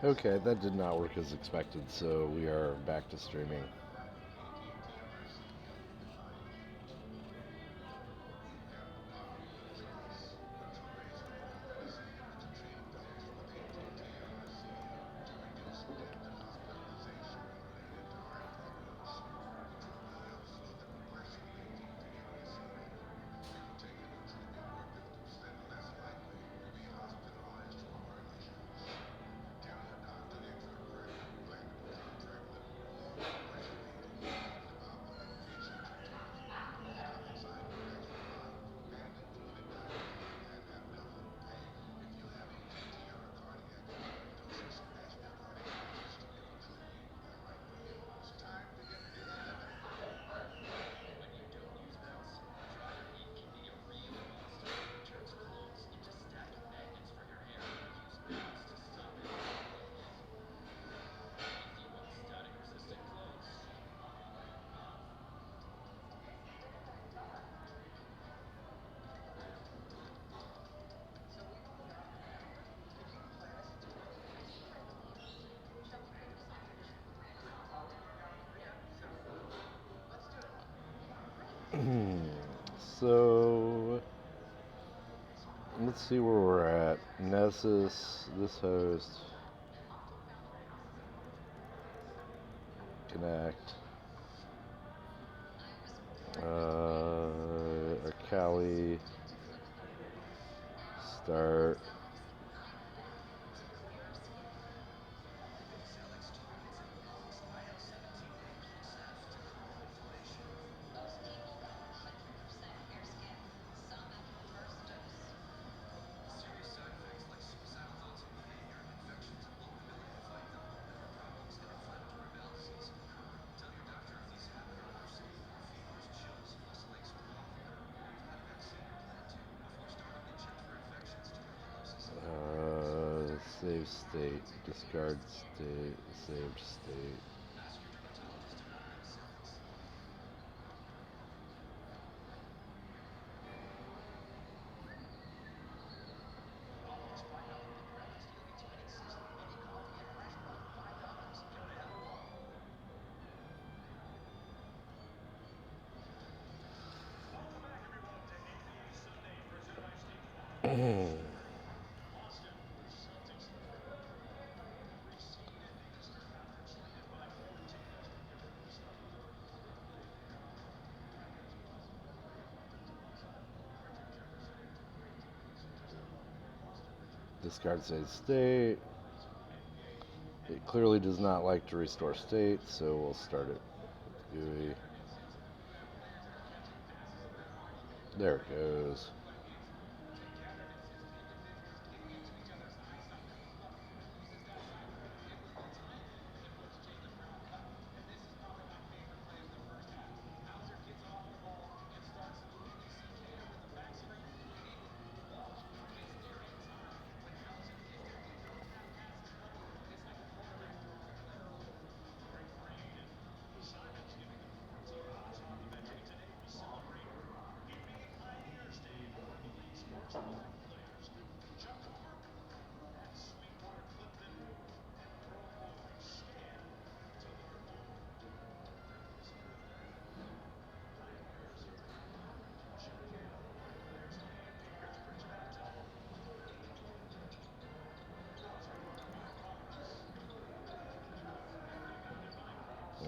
Okay, that did not work as expected, so we are back to streaming. So let's see where we're at. Nessus, this host, connect. Arcali, start. Save state, discard state, saved state. Discard save state. It clearly does not like to restore state, so we'll start it with GUI. There it goes.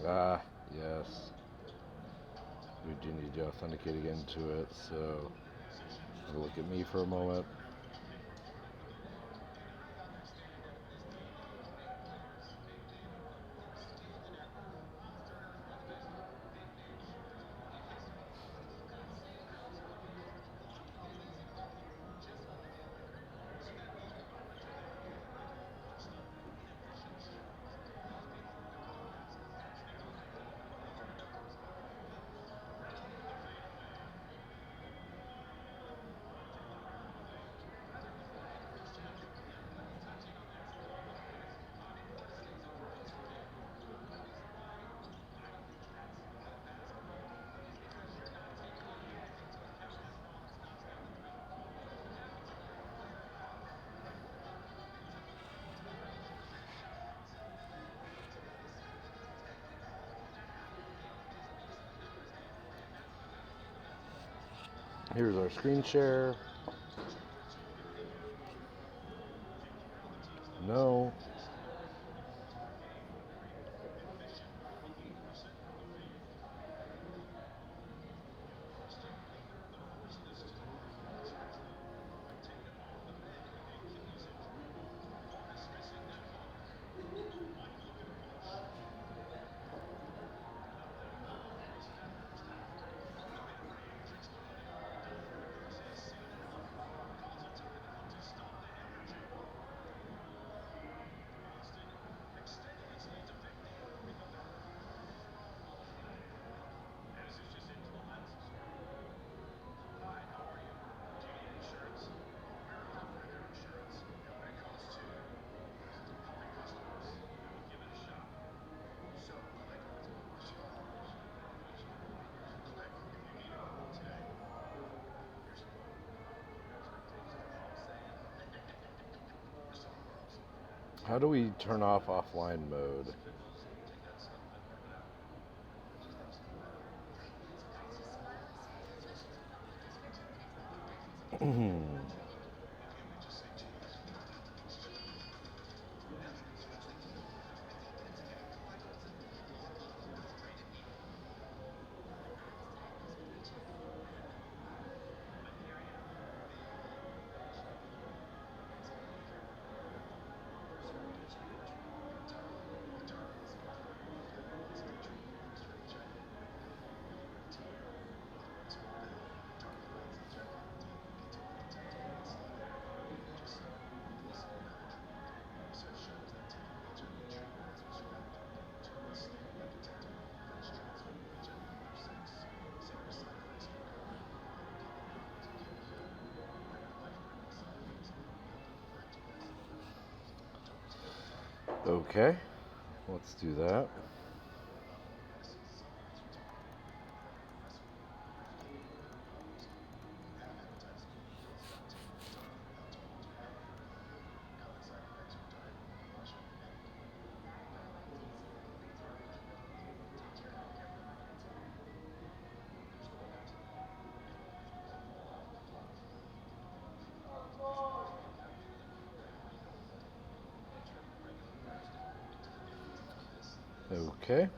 Ah, yes. We do need to authenticate again to it, so look at me for a moment. Here's our screen share. No. How do we turn off offline mode? Okay, let's do that. Okay.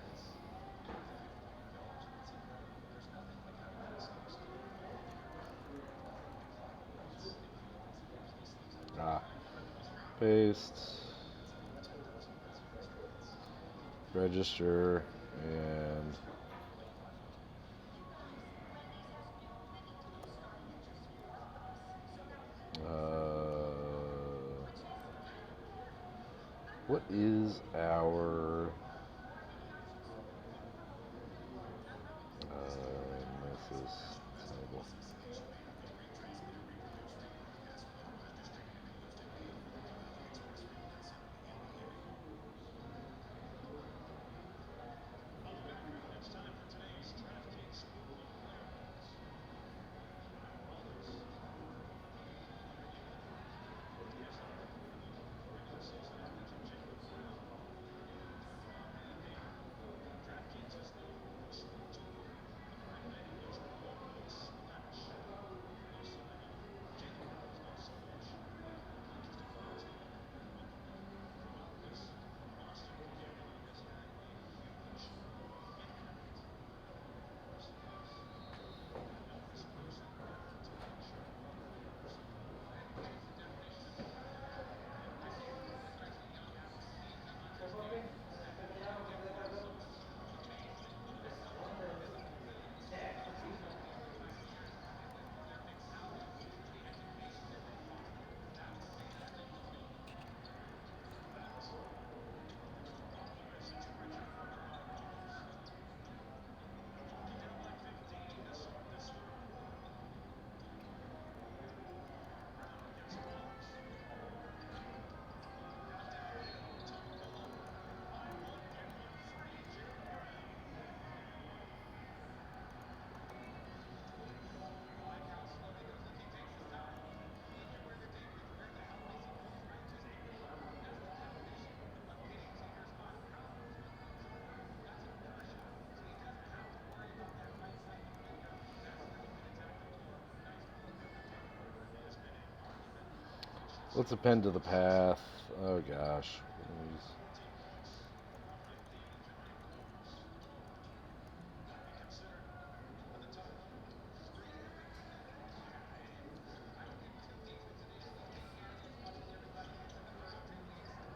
Paste. Register and what is our this is terrible. Let's append to the path. Oh gosh.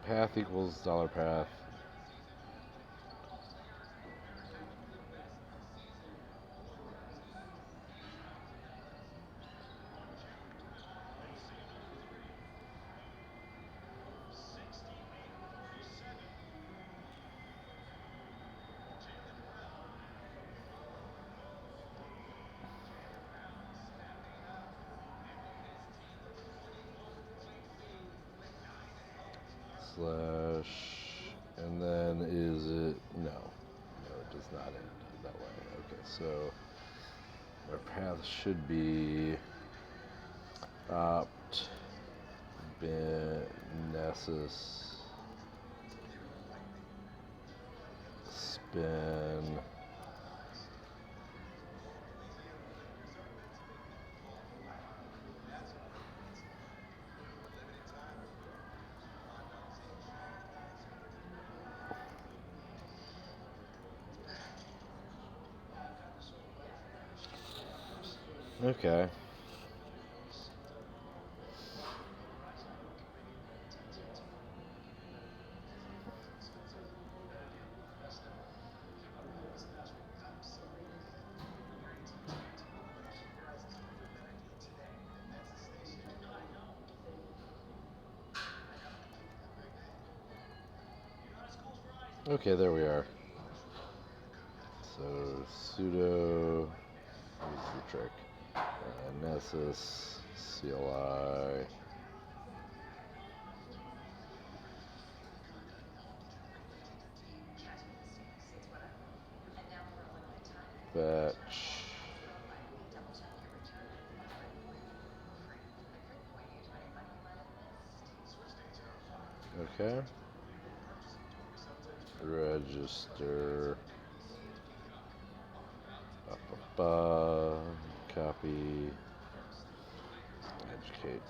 Path equals dollar path. Slash, and then is it, no, it does not end that way. Okay, so our path should be opt, bin, nessus, spin, okay. Okay, there we are. So sudo, here's the trick, nessus, CLI, batch, okay, register, copy, educate.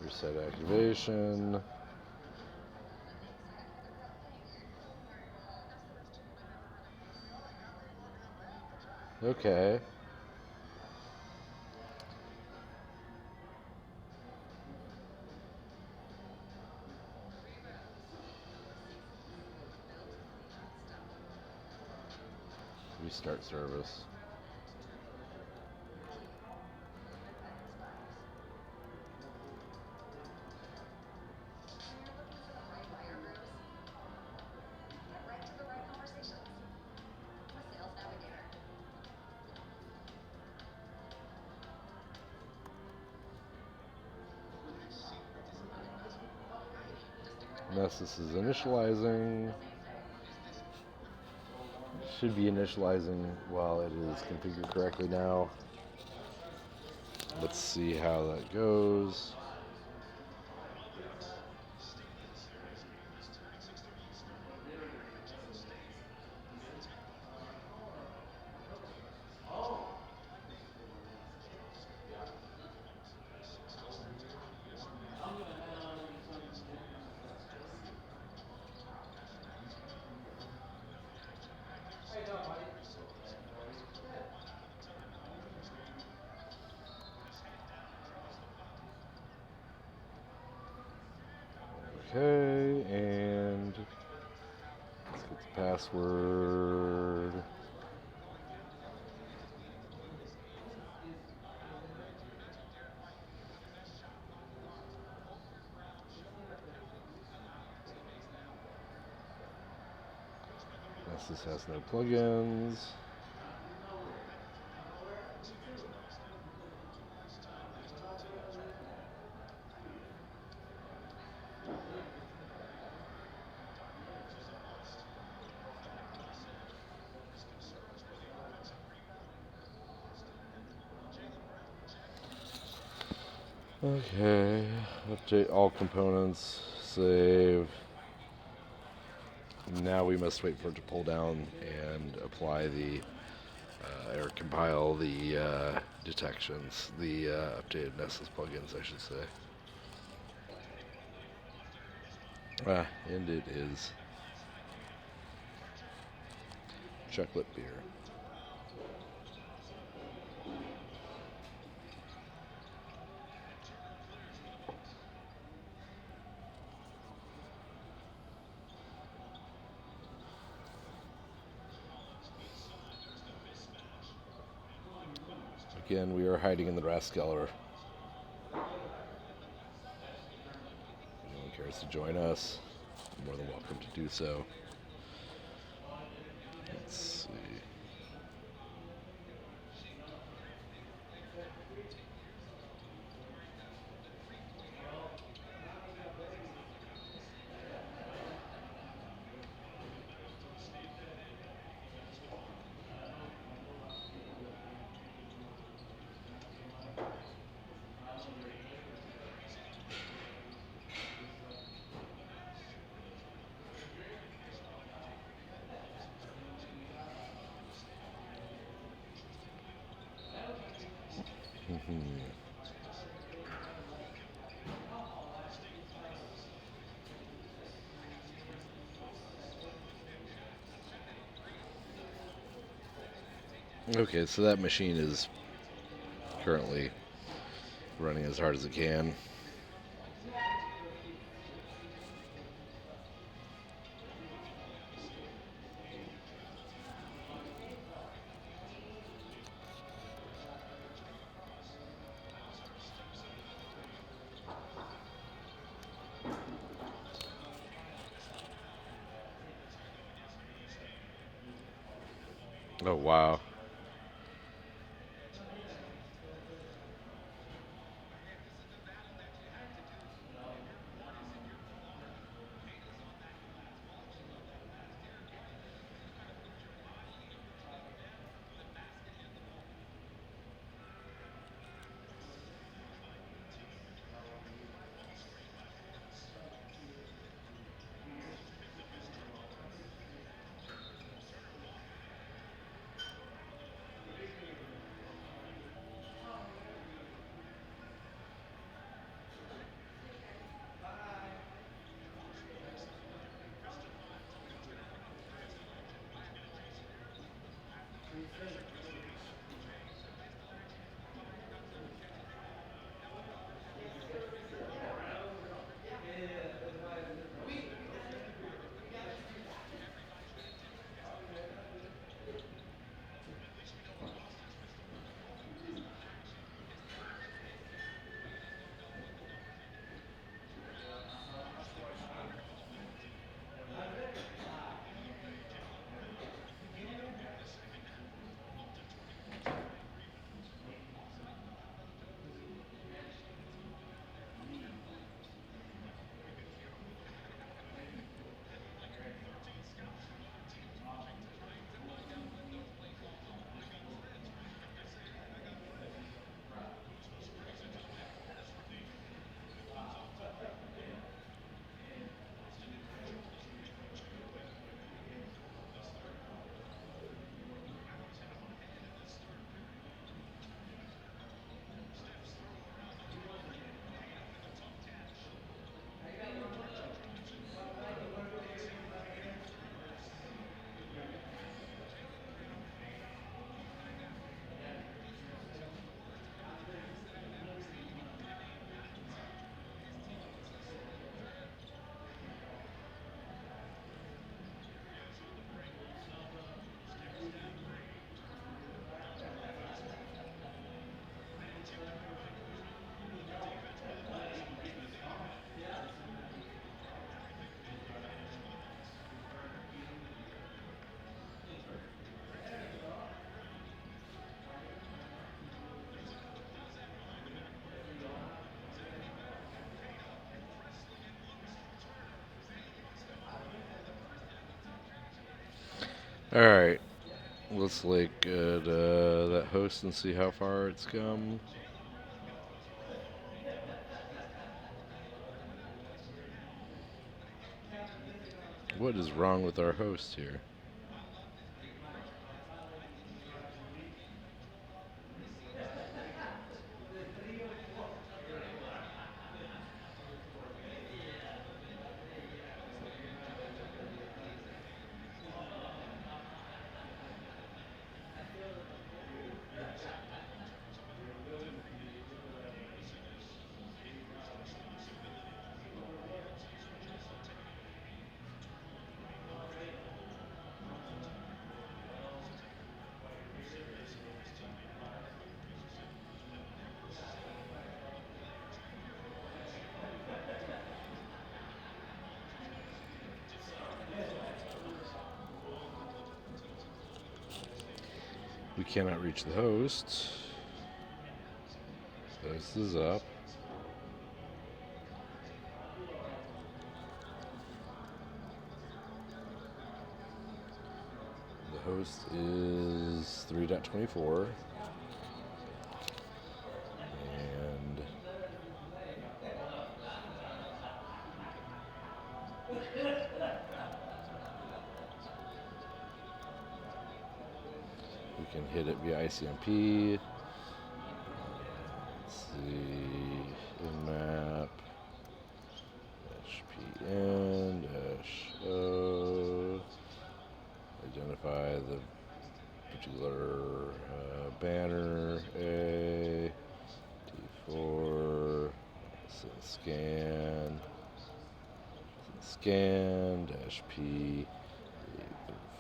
Reset activation. Okay. Restart service. Nessus is initializing. Should be initializing while it is configured correctly now. Let's see how that goes. Okay, and let's get the password. Nessus has no plugins. Okay, update all components, save. Now we must wait for it to pull down and apply the, or compile the detections, the updated Nessus plugins, I should say. And it is chocolate beer. Again, we are hiding in the Raskeller. If anyone cares to join us, you're more than welcome to do so. Let's see. Okay, so that machine is currently running as hard as it can. Oh, wow. Alright, let's look at that host and see how far it's come. What is wrong with our host here? We cannot reach the host. Host is up. The host is 3.24. And we can hit it via ICMP. Let's see, in-map, HPN, -O, identify the particular banner, A, D4, scan, -P,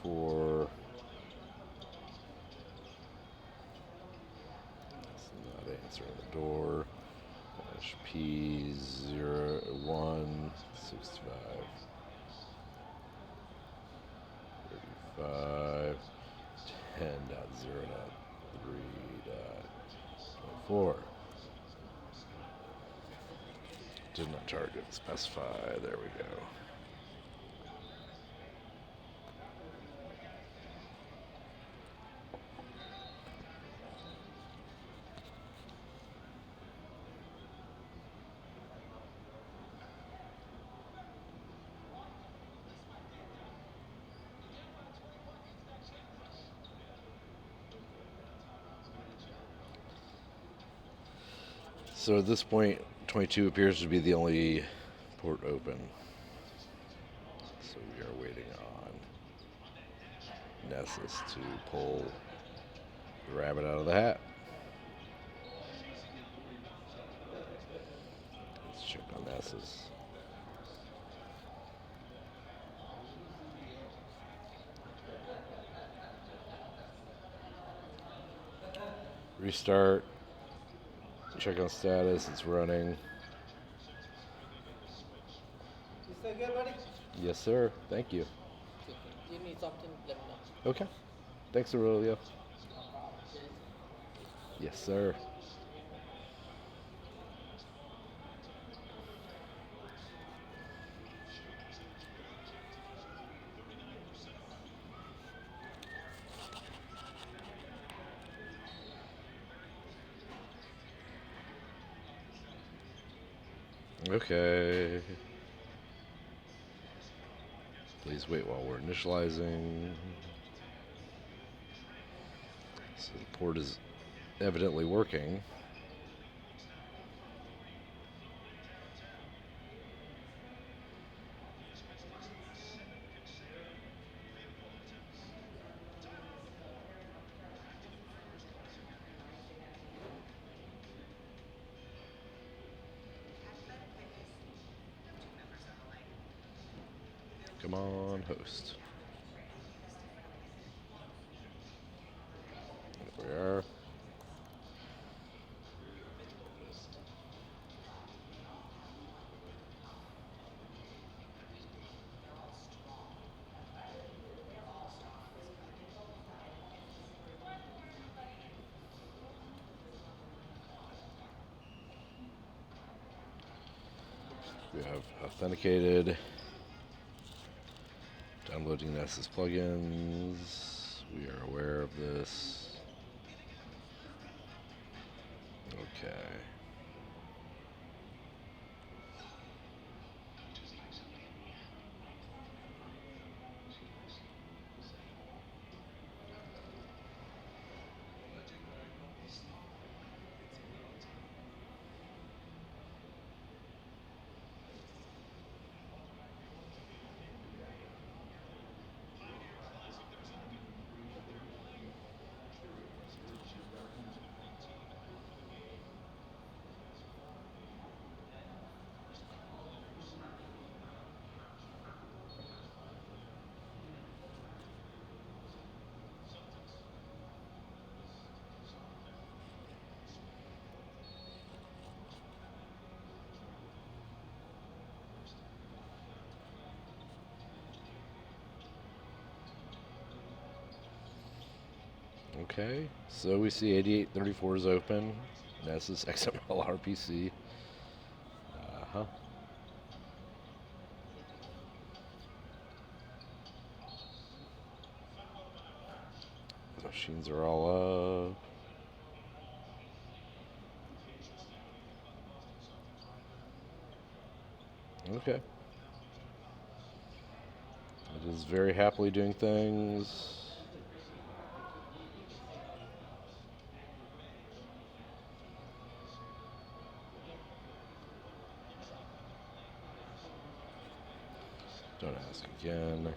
834. It's not answering the door. -P0165 35 10.0.3.24. Did not target specify. There we go. So at this point, 22 appears to be the only port open. So we are waiting on Nessus to pull the rabbit out of the hat. Let's check on Nessus. Restart. Check on status. It's running. You still good, buddy? Yes, sir. Thank you. You need something, let me know. Okay. Thanks, Aurelio. Yes, sir. Okay. Please wait while we're initializing. So the port is evidently working. Come on, host. There we are. We have authenticated. Downloading Nessus plugins. We are aware of this. Okay. Okay, so we see 8834 is open. Nessus XML RPC. Uh-huh. The machines are all up. Okay. It is very happily doing things. Don't ask again.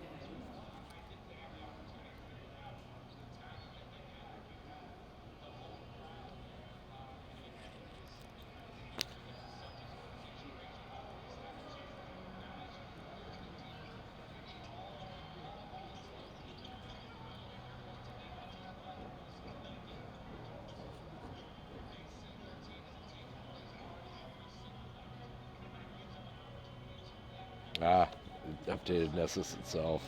Ah, it updated Nessus itself.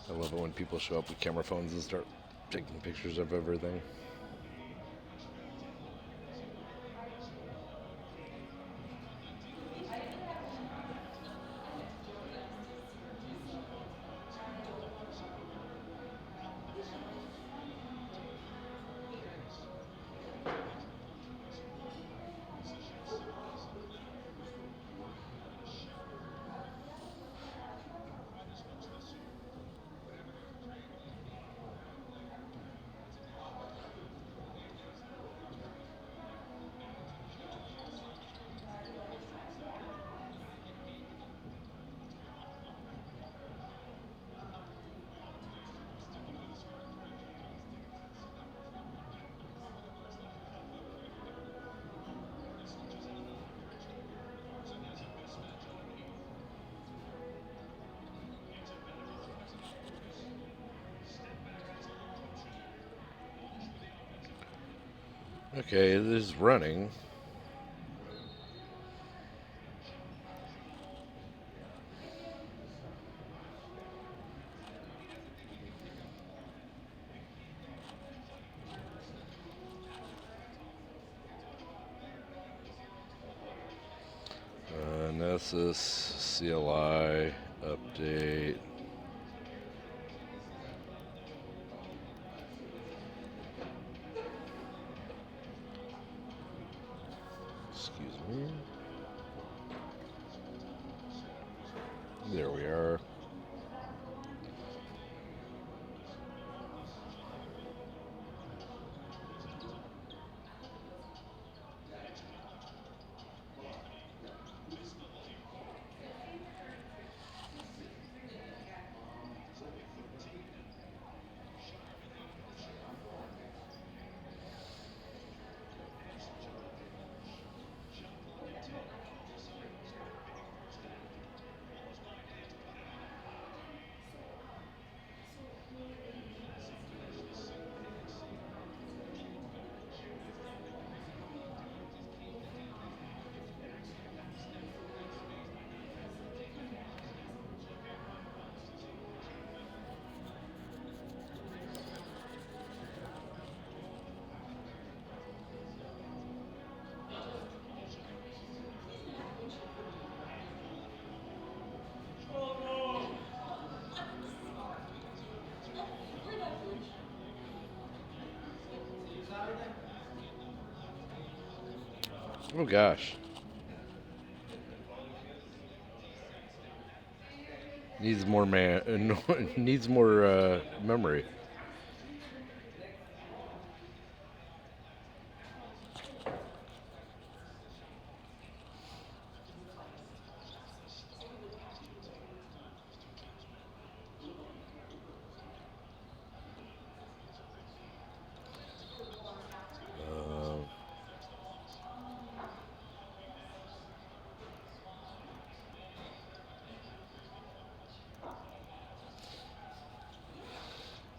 I love it when people show up with camera phones and start taking pictures of everything. Okay, it is running. Genesis CLI update. Excuse me. There we are. Oh gosh. Needs more needs more memory.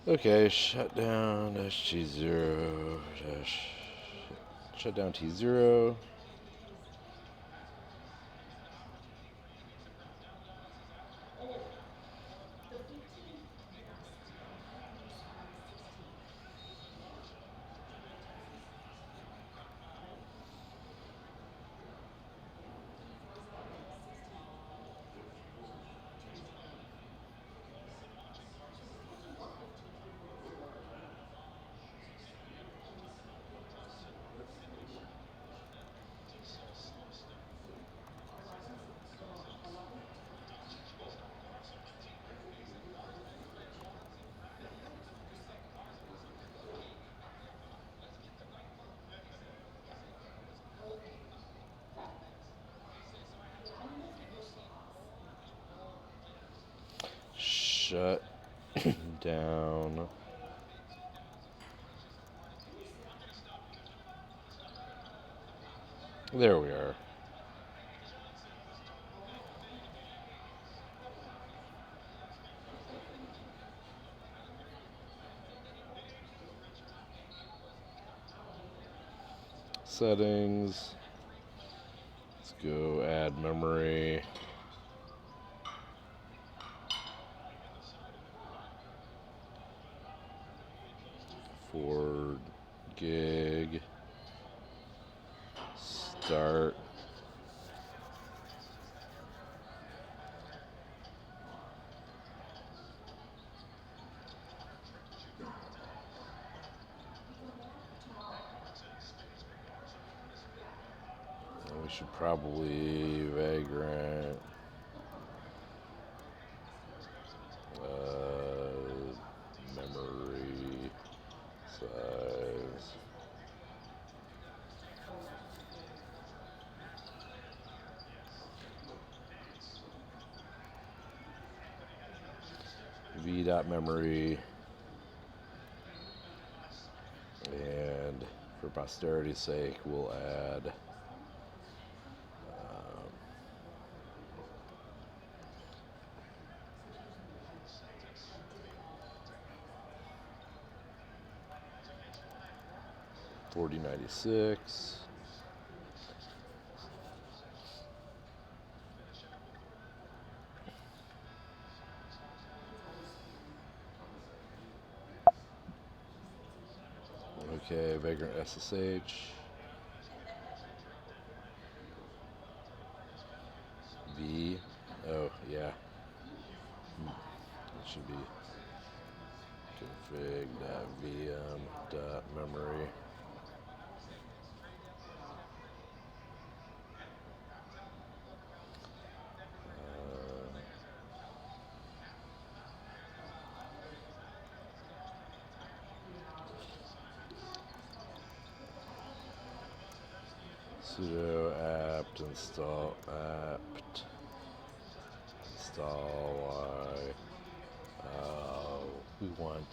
Okay, shutdown -T0 shutdown T0. Shut down. There we are. Settings. Let's go add memory. For gig. Start. We should probably Vagrant. Memory size. V.memory. And for posterity's sake, we'll add 4096. Okay, Vagrant SSH. Yeah. It should be config.vm.memory. Sudo apt install y. We want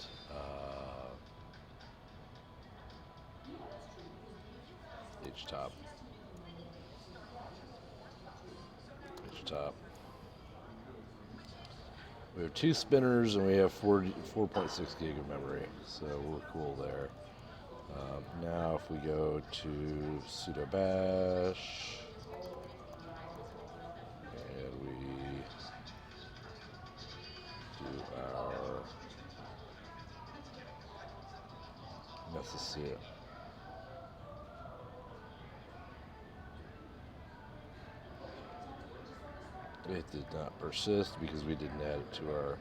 htop. We have 2 spinners and we have 4.6 gig of memory, so we're cool there. Now if we go to sudo bash and we do our necessary. It did not persist because we didn't add it to our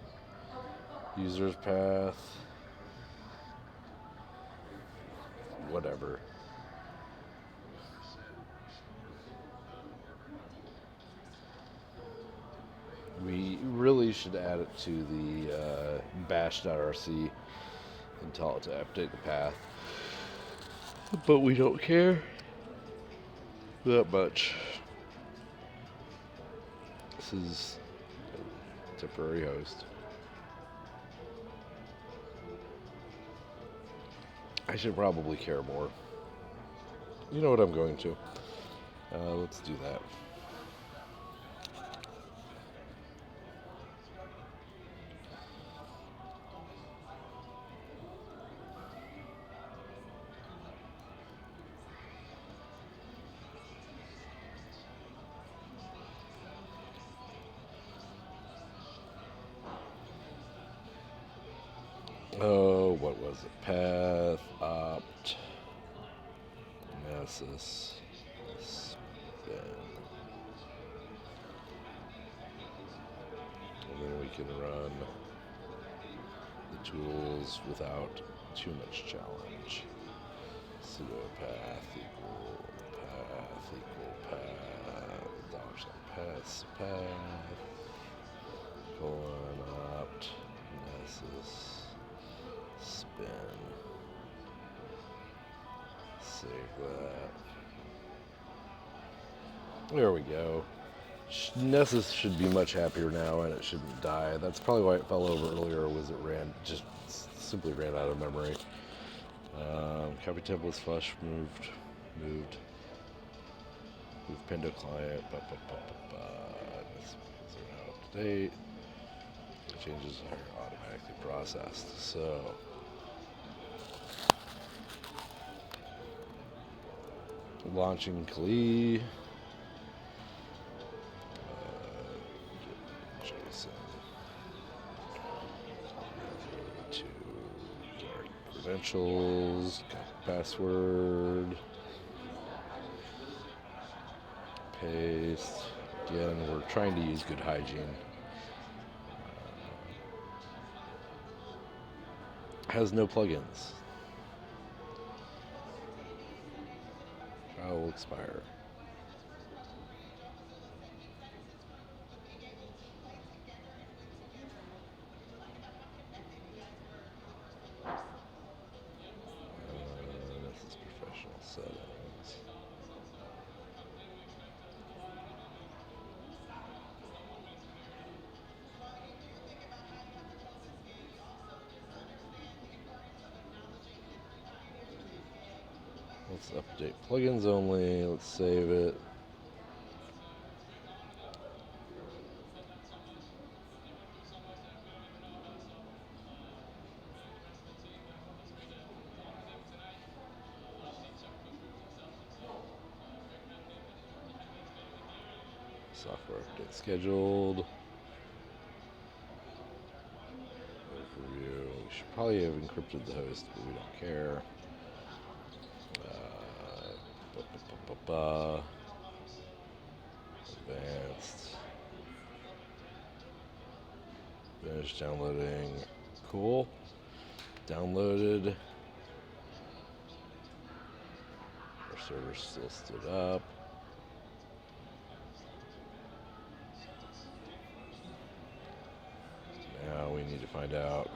user's path. Whatever. We really should add it to the bash.rc and tell it to update the path. But we don't care that much. This is a temporary host. I should probably care more. You know what I'm going to. Let's do that. Oh, what was it? Path, opt, Nessus, spin. And then we can run the tools without too much challenge. Sudo path equal path, colon opt, Nessus, spin. Save that. There we go. Nessus should be much happier now, and it shouldn't die. That's probably why it fell over earlier. Was it simply ran out of memory. Copy templates flush moved. Move Pendo client. These are now up to date. Changes are automatically processed. So. Launching Kali. JSON. To credentials. Password. Paste. Again, we're trying to use good hygiene. Has no plugins. Trial will expire. This is professional settings. Let's update plugins only. Let's save it. Software update scheduled. Overview. We should probably have encrypted the host, but we don't care. Advanced. Finish downloading. Cool. Downloaded. Our server's still stood up. Now we need to find out.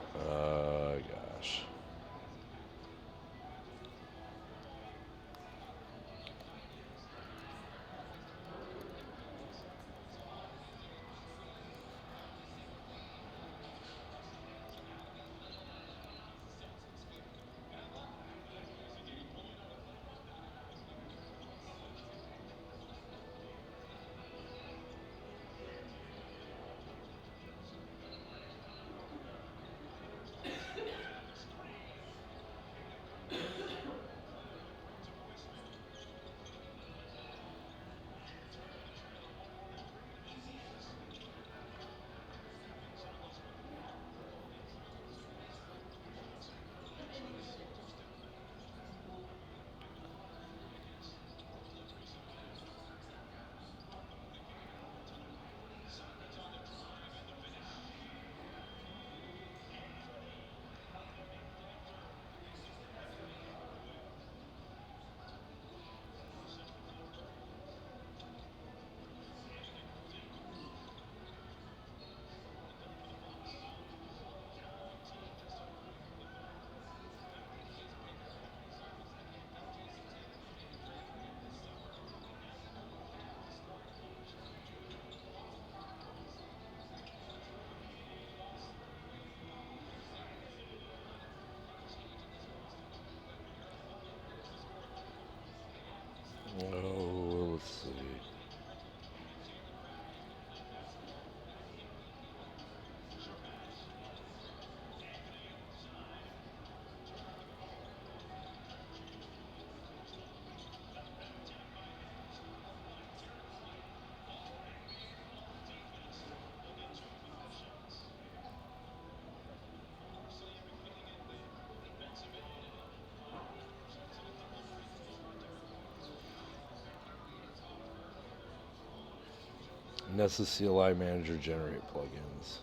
Gosh. Oh, let's see. Nessus CLI Manager generate plugins.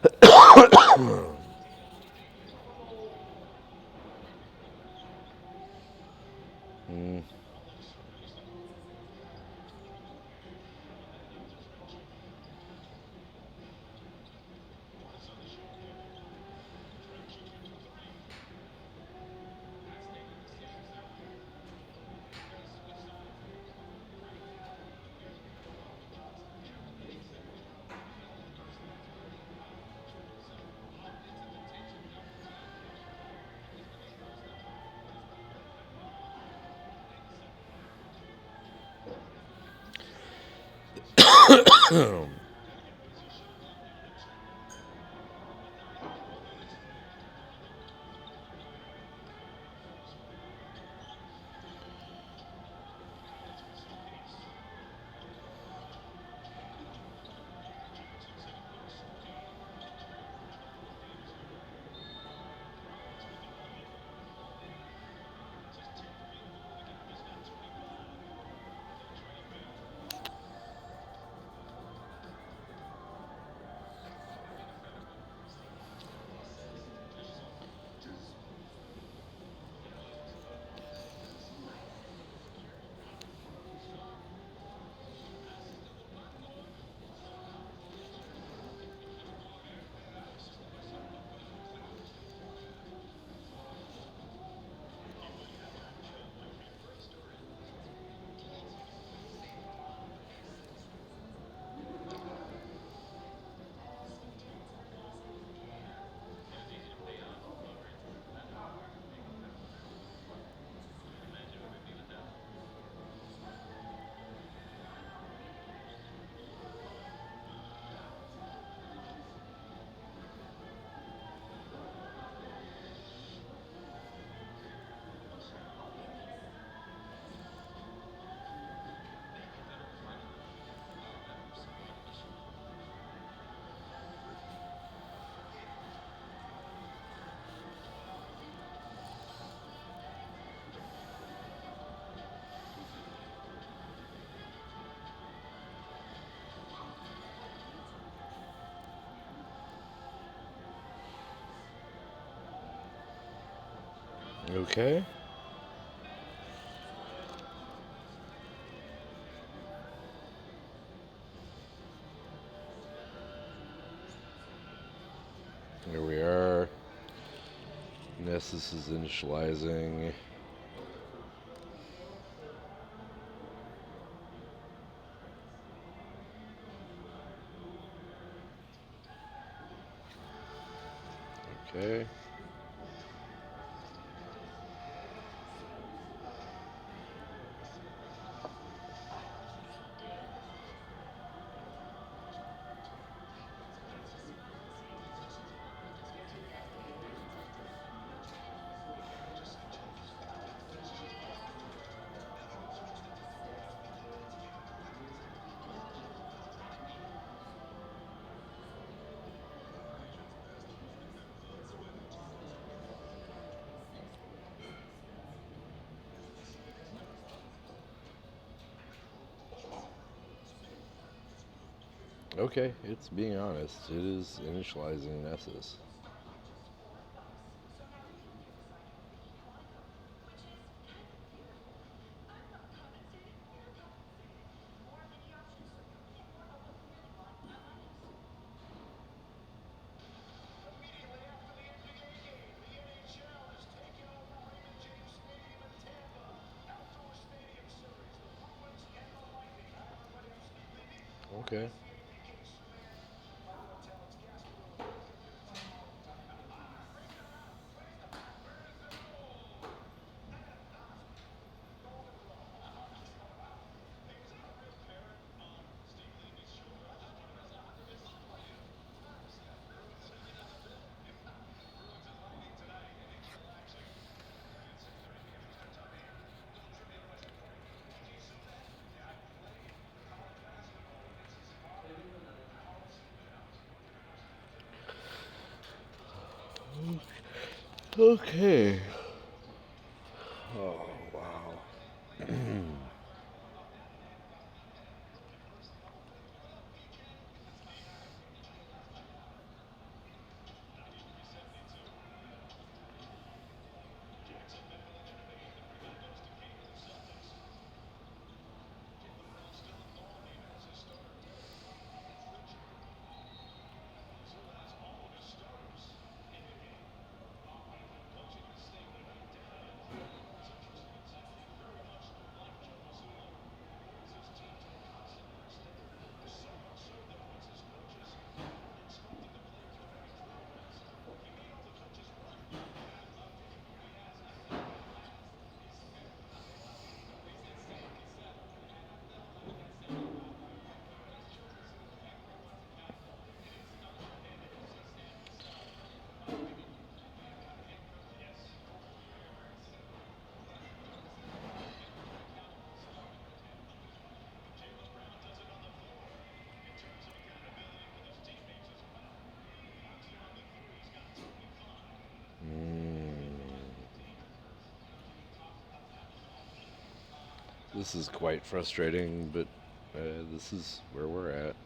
Mm. Okay. Here we are. Nessus is initializing. Okay. Okay, it's being honest. It is initializing Nessus. Okay. Okay. Oh, wow. This is quite frustrating, but this is where we're at.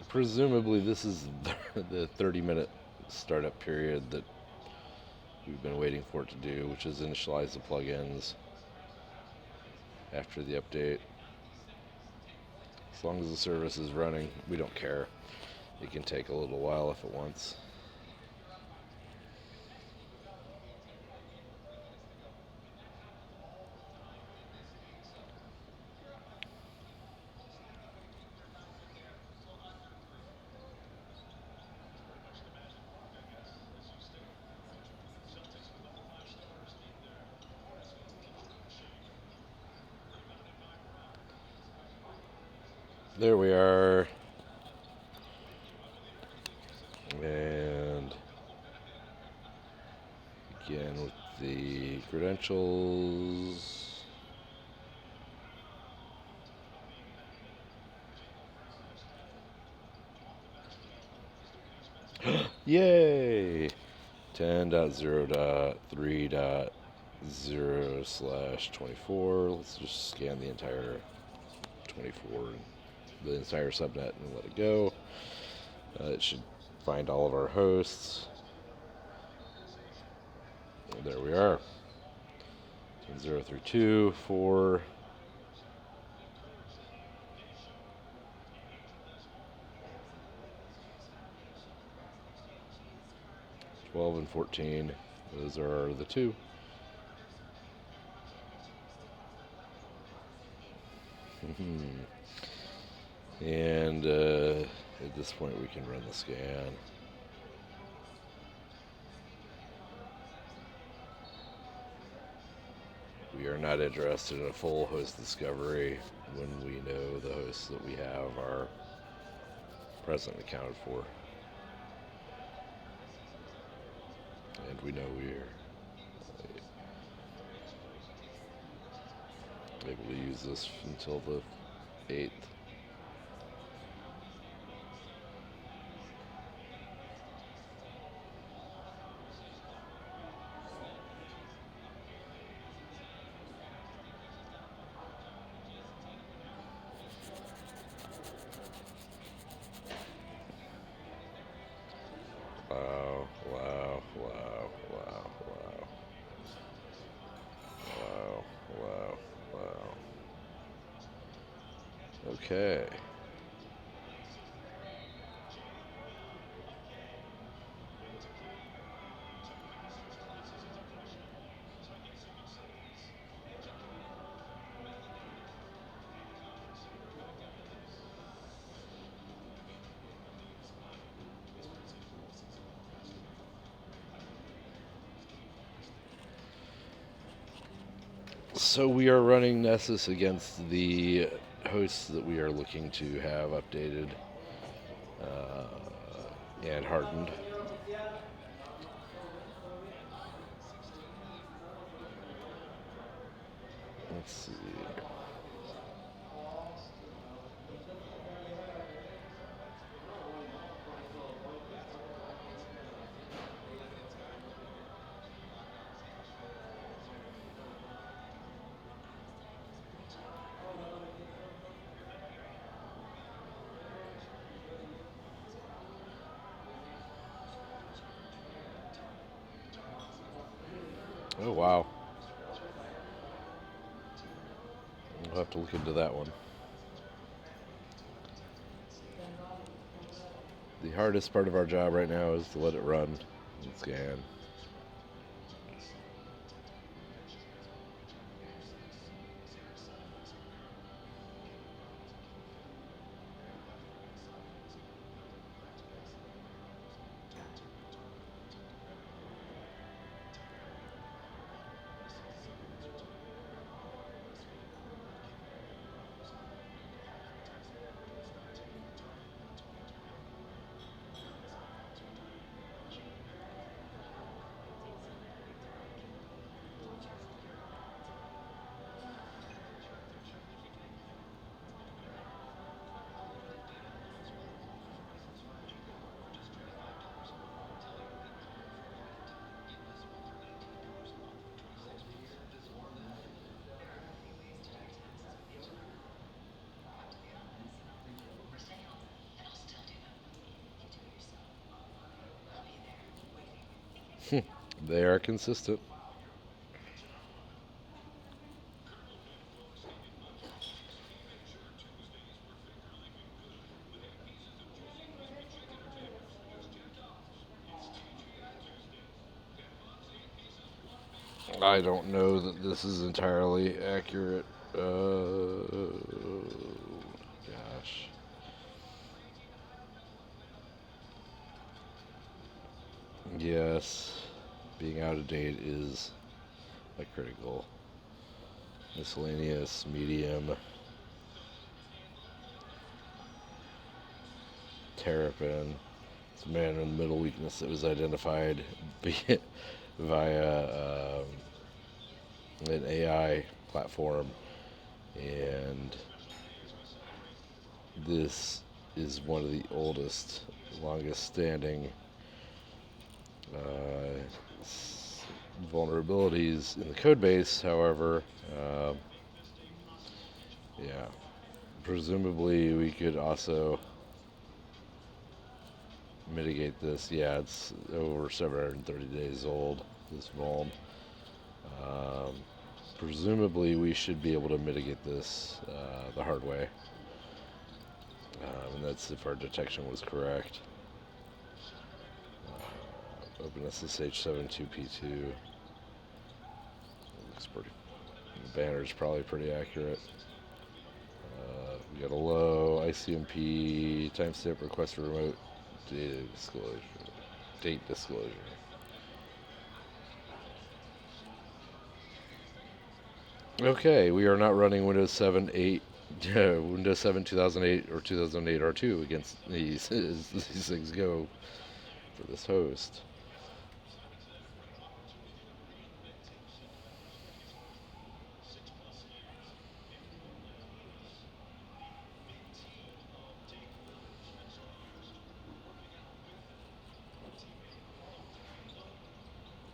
Presumably this is the 30-minute startup period that we've been waiting for it to do, which is initialize the plugins after the update. As long as the service is running, we don't care. It can take a little while if it wants. There we are. And again with the credentials. Yay! 10.0.3.0/24. Let's just scan the entire 24, the entire subnet, and let it go. It should find all of our hosts. And there we are. 10.0.3.2, 4. 12 and 14. Those are the two. And at this point we can run the scan. We are not interested in a full host discovery when we know the hosts that we have are present and accounted for. And we know we are able to use this until the 8th. Wow, wow, wow, wow, wow. Wow, wow, wow. Okay. So we are running Nessus against the hosts that we are looking to have updated and hardened. Let's see. Oh, wow. We'll have to look into that one. The hardest part of our job right now is to let it run and scan. They are consistent. I don't know that this is entirely accurate. Gosh. Yes, being out of date is a critical. Miscellaneous, medium, terrapin. It's a man in the middle weakness that was identified via an AI platform, and this is one of the oldest, longest standing vulnerabilities in the code base. However, yeah, presumably we could also mitigate this. Yeah, it's over 730 days old, this vuln. Presumably we should be able to mitigate this the hard way. And that's if our detection was correct. OpenSSH72P2. Looks pretty. The banner's probably pretty accurate. We got a low ICMP timestamp request for remote date disclosure. Okay, we are not running Windows 7 2008 or 2008 R2 against these things go for this host.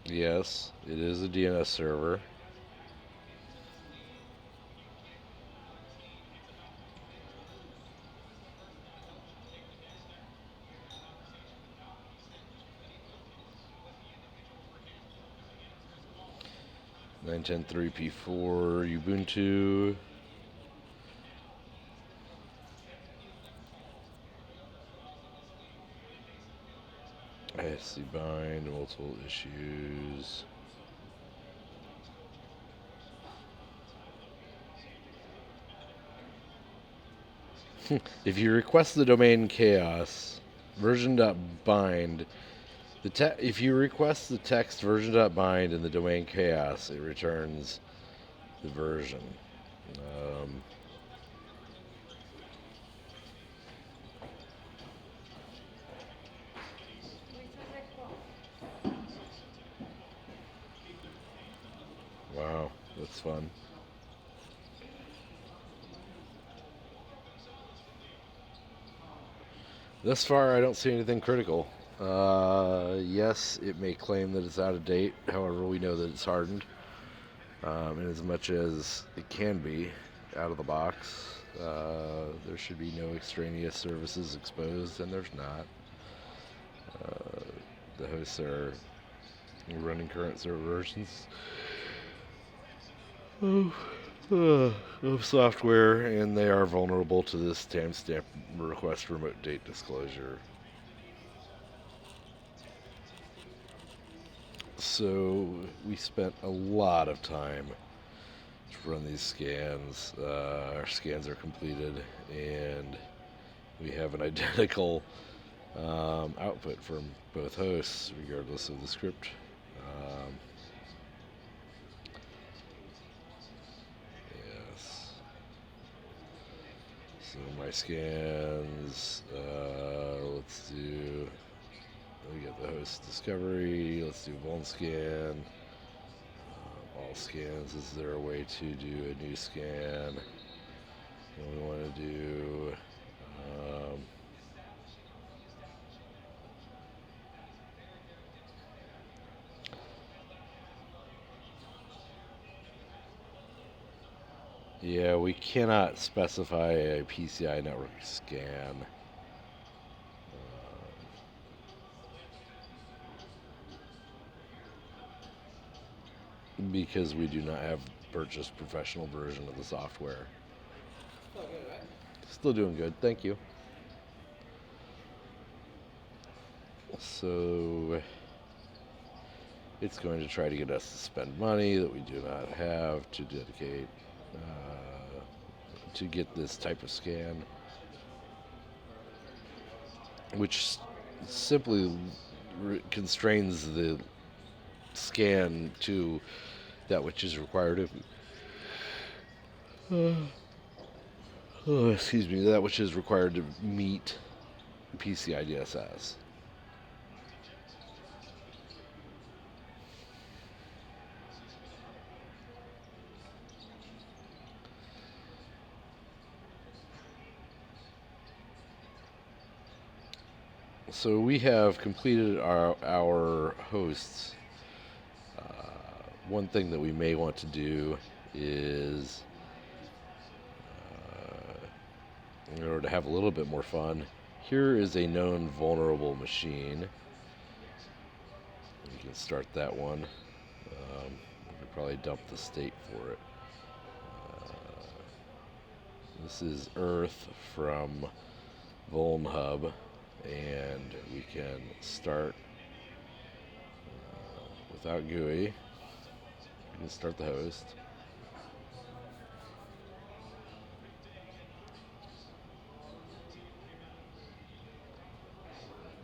Yes, it is a DNS server. Nine ten three P4 Ubuntu. ISC bind, multiple issues. If you request the domain chaos version.bind, if you request the text version.bind in the domain chaos, it returns the version. Wow, that's fun. Thus far, I don't see anything critical. Yes, it may claim that it's out of date. However, we know that it's hardened. And as much as it can be out of the box, there should be no extraneous services exposed, and there's not. The hosts are running current server versions of software, and they are vulnerable to this timestamp request remote date disclosure. So we spent a lot of time to run these scans. Our scans are completed, and we have an identical output from both hosts, regardless of the script. Yes. So my scans, let's do, we got the host discovery, let's do vuln scan. All scans, is there a way to do a new scan? What we want to do, yeah, we cannot specify a PCI network scan. because we do not have purchased professional version of the software. Still good, right? Still doing good, thank you. So it's going to try to get us to spend money that we do not have to dedicate to get this type of scan, which simply constrains the scan to that which is required of excuse me, that which is required to meet PCI DSS. So we have completed our hosts. One thing that we may want to do is, in order to have a little bit more fun, here is a known vulnerable machine. You can start that one. We could probably dump the state for it. This is Earth from VulnHub, and we can start without GUI. We can start the host.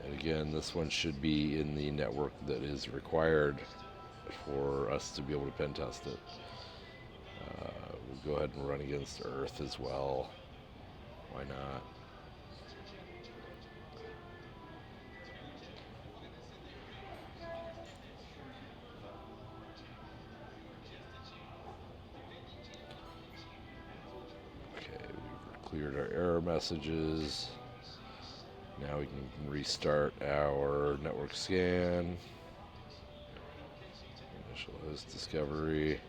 And again, this one should be in the network that is required for us to be able to pen test it. We'll go ahead and run against Earth as well. Why not? Okay, we've cleared our error messages. Now we can restart our network scan. Initial host discovery.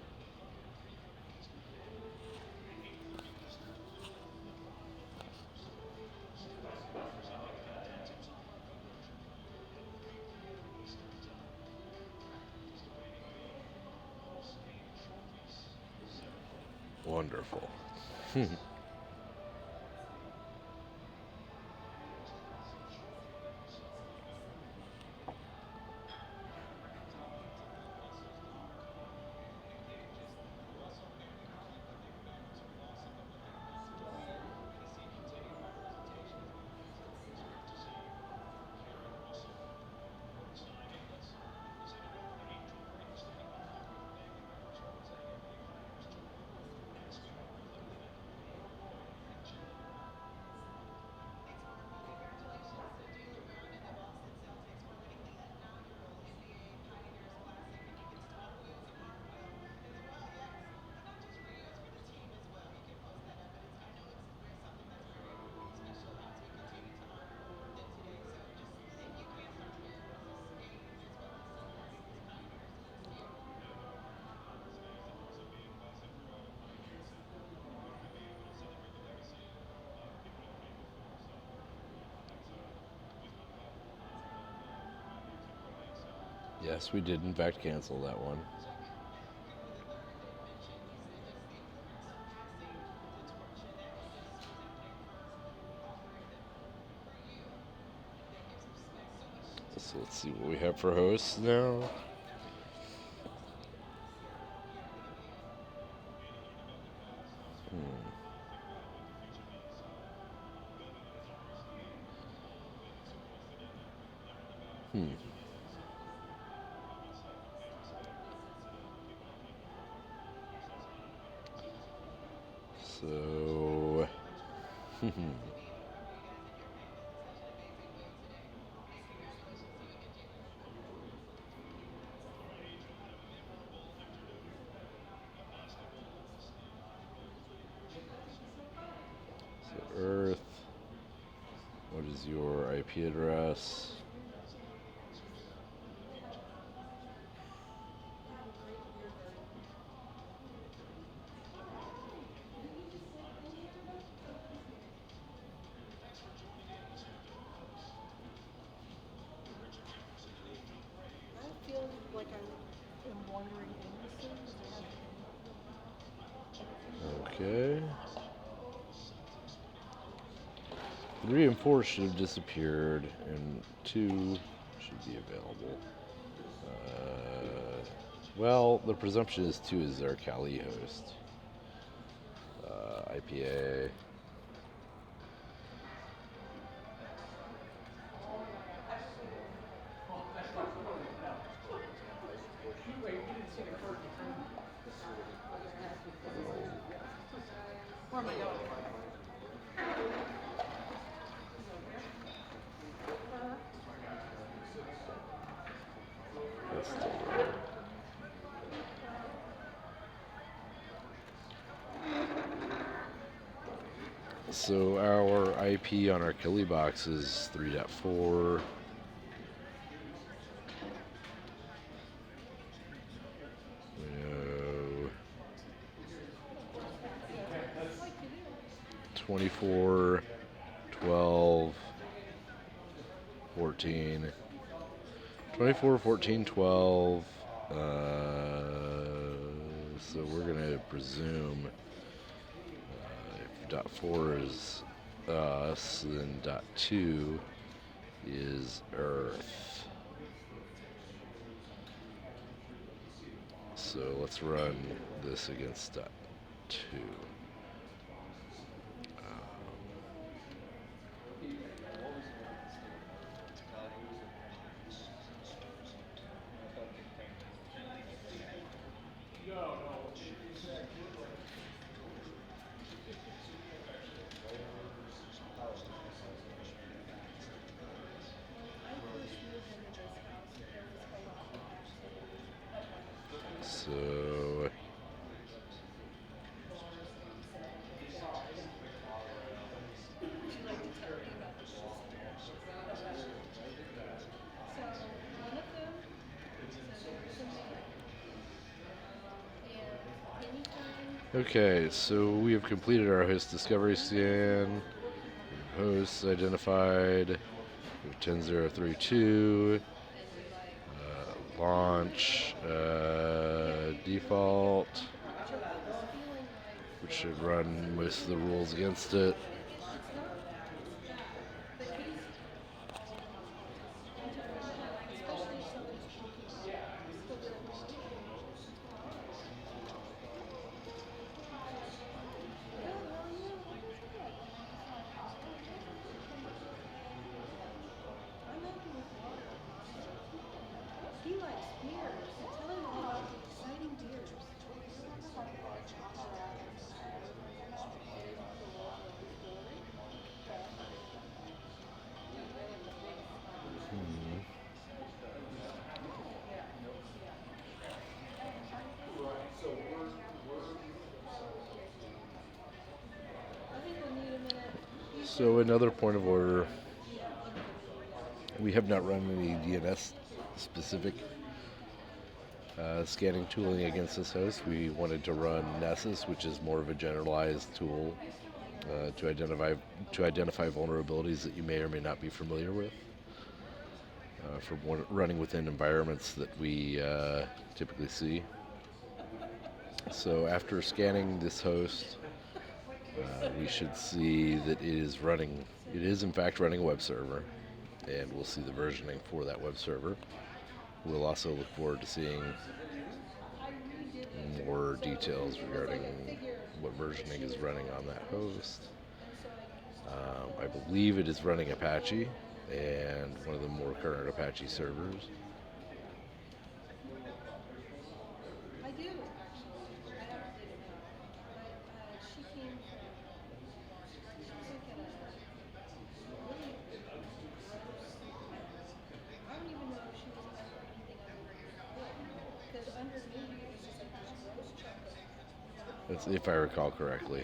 Wonderful. Yes, we did in fact cancel that one. So let's see what we have for hosts now. So, Earth, what is your IP address? I feel like I am wandering aimlessly. 3 and 4 should have disappeared, and 2 should be available. Well, the presumption is 2 is our Kali host. IPA. Let's take it. So our IP on our Kili box is 3.4. We know 24, 12, 14. 24, 14, 12. So we're going to presume if dot 4 is us, then dot 2 is Earth. So let's run this against dot 2. So okay, so we have completed our host discovery scan. Hosts identified. We have 10032. Launch default, which should run most of the rules against it. So another point of order, we have not run any DNS specific scanning tooling against this host. We wanted to run Nessus, which is more of a generalized tool to identify vulnerabilities that you may or may not be familiar with for running within environments that we typically see. So after scanning this host, we should see that it is in fact running a web server, and we'll see the versioning for that web server. We'll also look forward to seeing more details regarding what versioning is running on that host. I believe it is running Apache, and one of the more current Apache servers. That's if I recall correctly.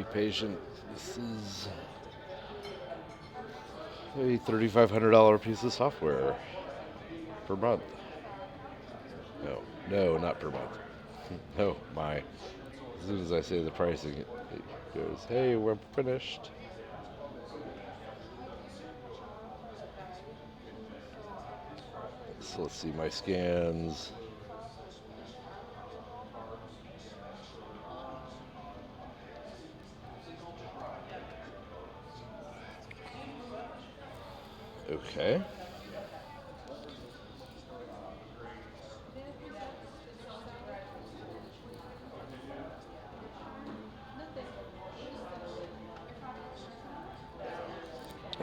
Be patient. This is a $3,500 piece of software per month. No, not per month. No, my. As soon as I say the pricing, it goes, hey, we're finished. So let's see my scans. Okay.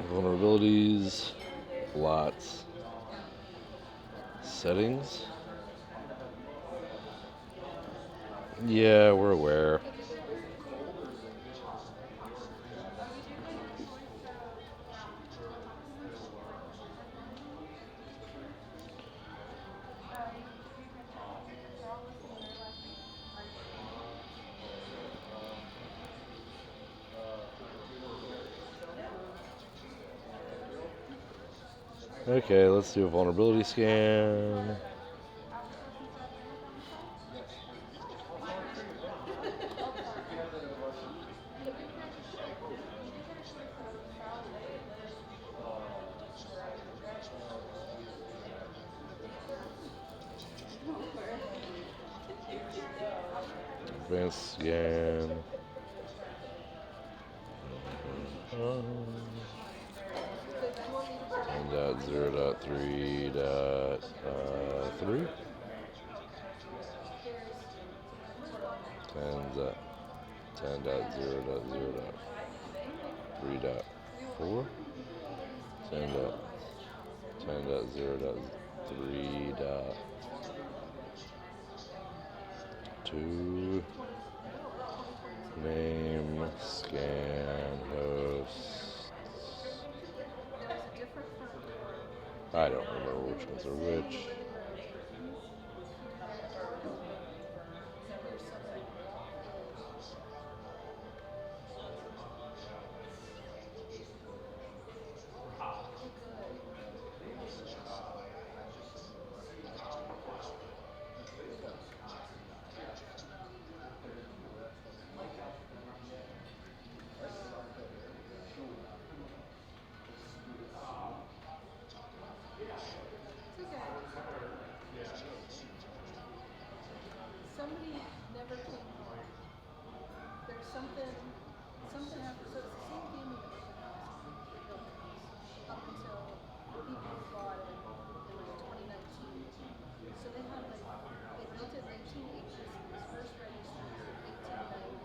Vulnerabilities, lots, settings. Yeah, we're aware. Okay, let's do a vulnerability scan. Advanced scan. 10.0.3.3. 10.0.0.3.4. 10.0.3.2. Name, scan, hosts. I don't remember which ones are which. Somebody never came home. There's something happened. So it's the same family that built the house, up until people who bought it in like 2019. So they had they built it in 1980s. It was first registered in 1890.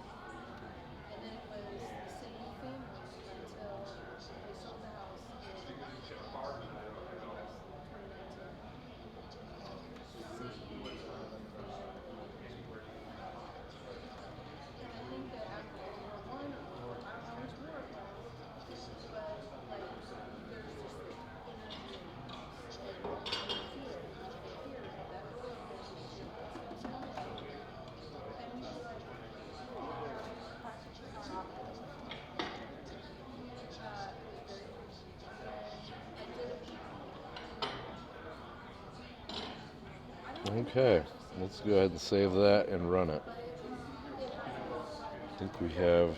And then it was the same family until they sold the house in 2019. I think that after one, I don't know how much more it was, but like there's just this energy in the house, and you feel it, you can hear it, that oil energy, it's coming out, and we were like, practically our opposite. It was very interesting. I did it. Okay, let's go ahead and save that and run it. I think we have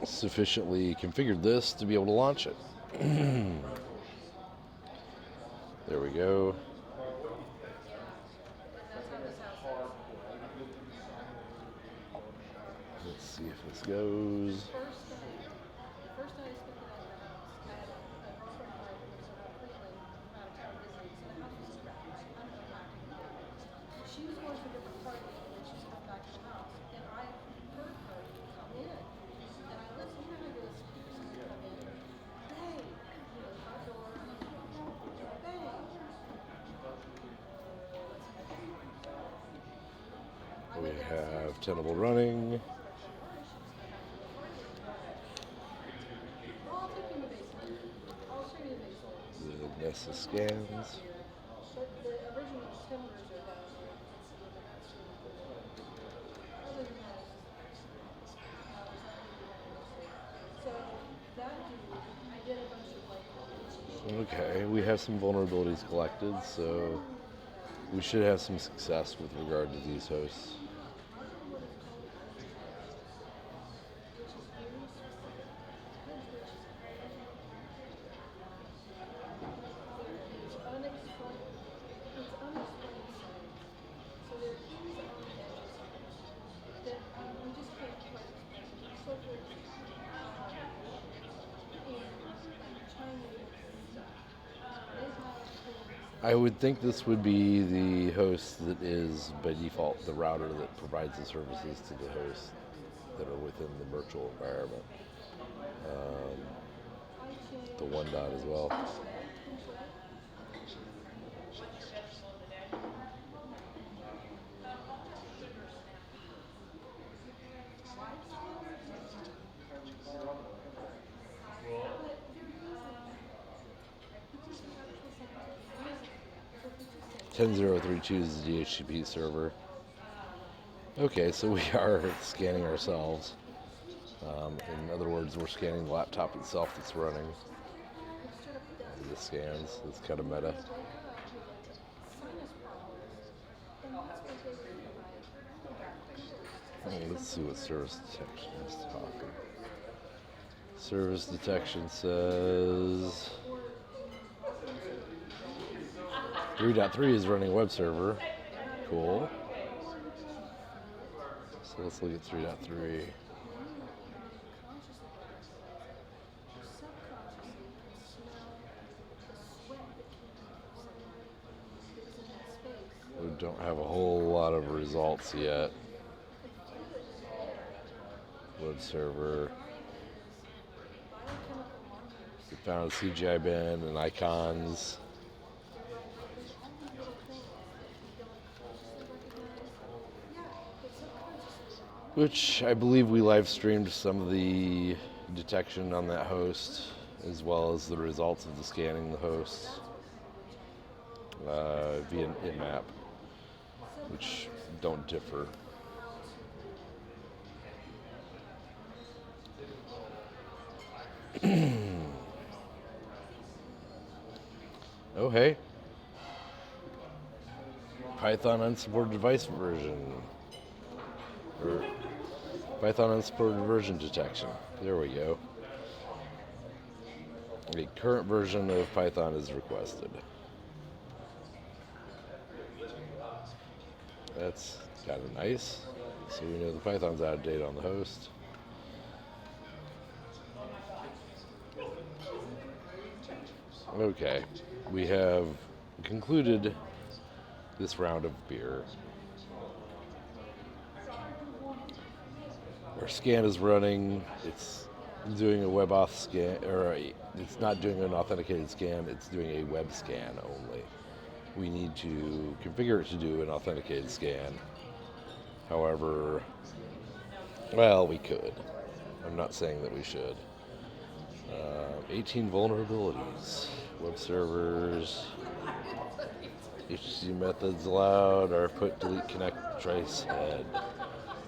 sufficiently configured this to be able to launch it. There we go. Let's see if this goes. First night I spent the night in the house, I had a girlfriend of mine who was completely out of town visiting, so the house was scratched, unpacked. She was going to a different party, and then she was coming back to the house, and I heard her come in, and I listened, you know how those speakers come in, bang, front door, bang. We have Tenable running. I'll take you in the basement. I'll show you the basement. The Nessus scans. But the original timbers are down there. You can see where they're not streaming through the wood. Other than that, it's just there's not really been any issue. So that dude, I did a bunch of like Okay, we have some vulnerabilities collected, so we should have some success with regard to these hosts. I would think this would be the host that is, by default, the router that provides the services to the hosts that are within the virtual environment. The one dot as well. $10,032 is the DHCP server. Okay, so we are scanning ourselves. In other words, we're scanning the laptop itself that's running the scans. It's kind of meta. Let's see what service detection is talking. Service detection says 3.3 is running web server. Cool. So let's look at 3.3. We don't have a whole lot of results yet. Web server. We found a CGI bin and icons. Which I believe we live streamed some of the detection on that host, as well as the results of the scanning the hosts via an InMap, which don't differ. Oh hey, Python unsupported device version. Or Python unsupported version detection. There we go. A current version of Python is requested. That's kind of nice. So we know the Python's out of date on the host. Okay, we have concluded this round of beer. Our scan is running. It's doing a WebAuth scan, it's not doing an authenticated scan. It's doing a web scan only. We need to configure it to do an authenticated scan. However, well, we could. I'm not saying that we should. 18 vulnerabilities. Web servers. HTTP methods allowed are put, delete, connect, trace, head.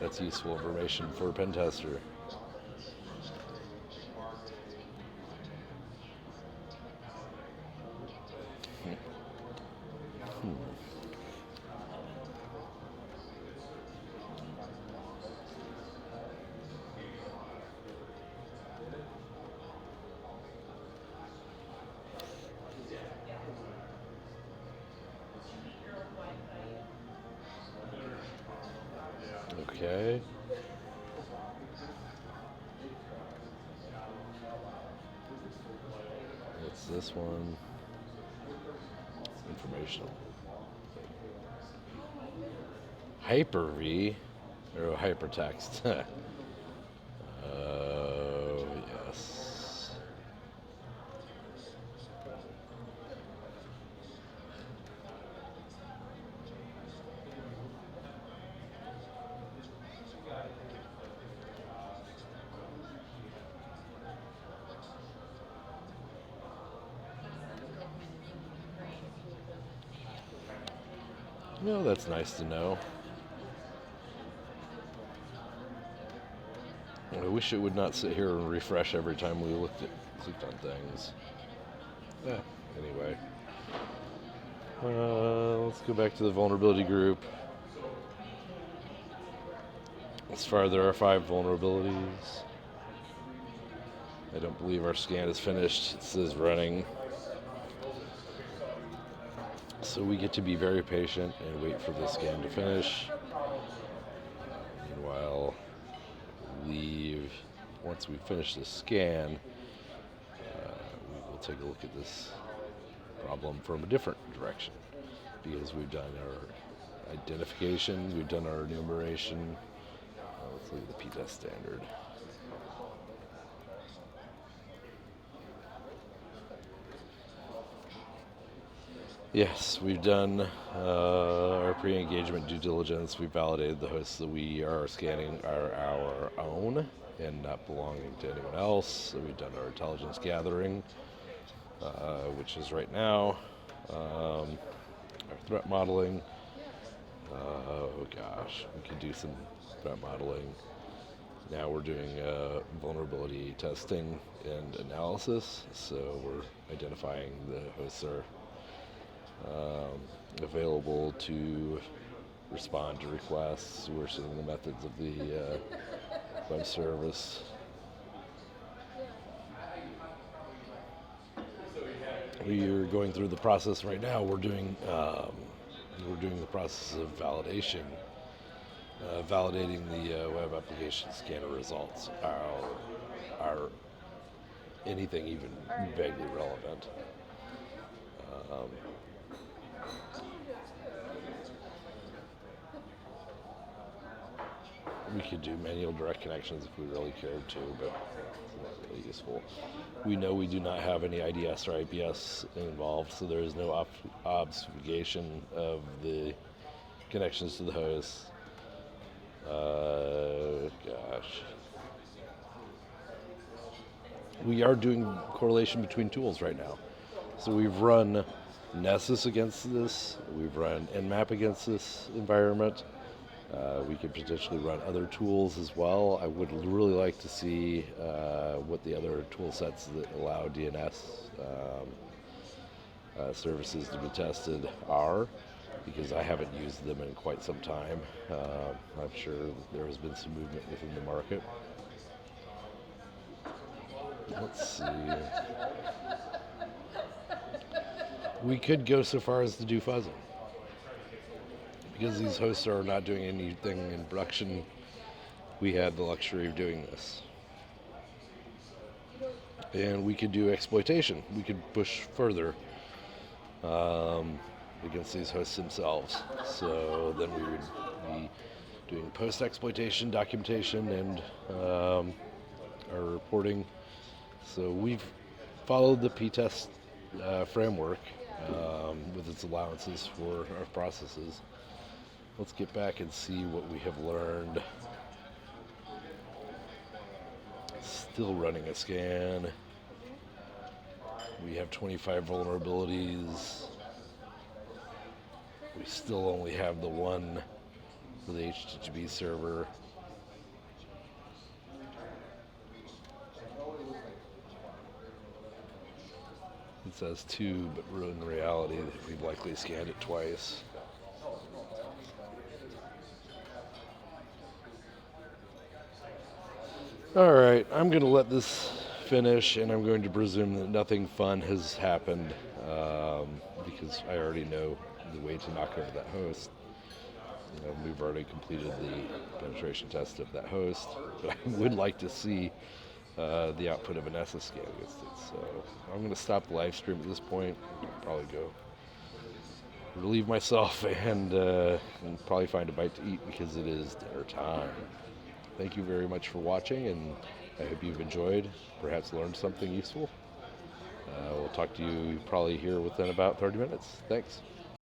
That's useful information for a pen tester. Okay. What's this one? Informational. Hyper-V, or hypertext. Oh, yes. No, that's nice to know. I wish it would not sit here and refresh every time we clicked on things. Yeah, anyway. Let's go back to the vulnerability group. As far there are 5 vulnerabilities. I don't believe our scan is finished. It says running. So we get to be very patient and wait for the scan to finish. Meanwhile, once we finish the scan, we will take a look at this problem from a different direction, because we've done our identification, we've done our enumeration. Let's look at the p-test standard. Yes, we've done our pre-engagement due diligence. We validated the hosts that we are scanning are our own and not belonging to anyone else. So we've done our intelligence gathering, which is right now. Our threat modeling. Oh gosh, we could do some threat modeling. Now we're doing vulnerability testing and analysis. So we're identifying the hosts are available to respond to requests. We're seeing the methods of the web service. We are going through the process right now. We're doing the process of validation, validating the web application scanner results. Are anything even vaguely relevant? We could do manual direct connections if we really cared to, but it's not really useful. We know we do not have any IDS or IPS involved, so there is no obfuscation of the connections to the host. Gosh. We are doing correlation between tools right now. So we've run Nessus against this, we've run Nmap against this environment. We could potentially run other tools as well. I would really like to see what the other tool sets that allow DNS services to be tested are, because I haven't used them in quite some time. I'm sure there has been some movement within the market. Let's see. We could go so far as to do fuzzing. Because these hosts are not doing anything in production, we had the luxury of doing this. And we could do exploitation. We could push further against these hosts themselves. So then we would be doing post-exploitation documentation and our reporting. So we've followed the p-test framework with its allowances for our processes. Let's get back and see what we have learned. Still running a scan. We have 25 vulnerabilities. We still only have the one for the HTTP server. It says 2, but in reality, we've likely scanned it twice. Alright, I'm going to let this finish, and I'm going to presume that nothing fun has happened, because I already know the way to knock over that host. We've already completed the penetration test of that host, but I would like to see the output of an Nessus scan against it. So I'm going to stop the live stream at this point. Probably go relieve myself and probably find a bite to eat, because it is dinner time. Thank you very much for watching, and I hope you've enjoyed, perhaps learned something useful. We'll talk to you probably here within about 30 minutes. Thanks.